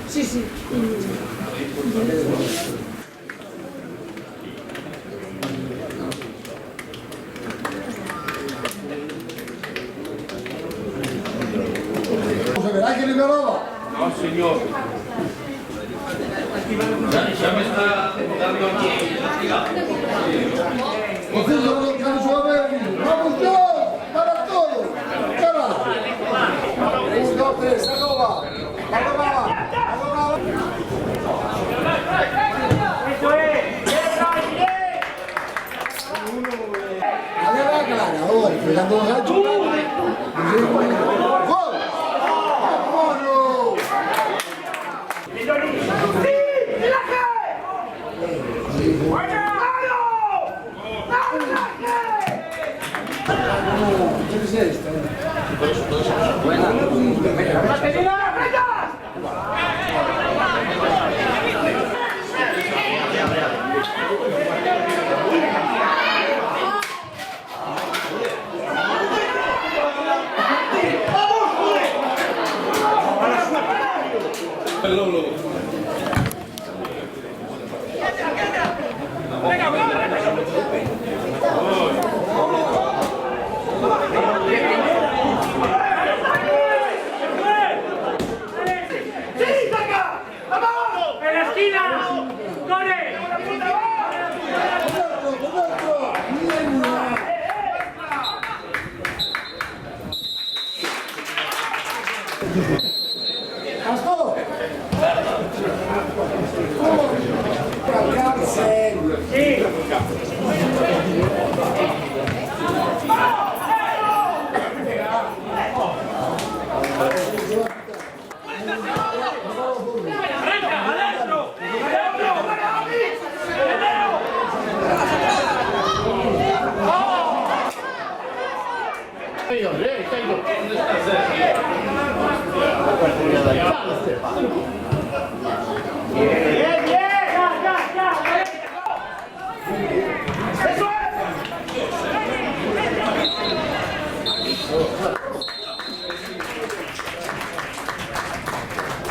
Sí, sí. ¿Alguien le ganaba? No, señor. Ya me está dando aquí. ¡Vamos todos! ¡Para todos! ¡Cara! 1, 2, 3, ¡arroba! ¡Arroba! ¡Eso es! ¡Dale la cara! ¡Ahora! ¡Pegando los ganchos! ¡Gol! ¡Vámonos! ¿Qué es esto? ¡En la esquina! ¡Corre! ¡Pastor! ¡Cárcel! ¡Sí! ¡Arranca! ¡Adentro! ¿Dónde está?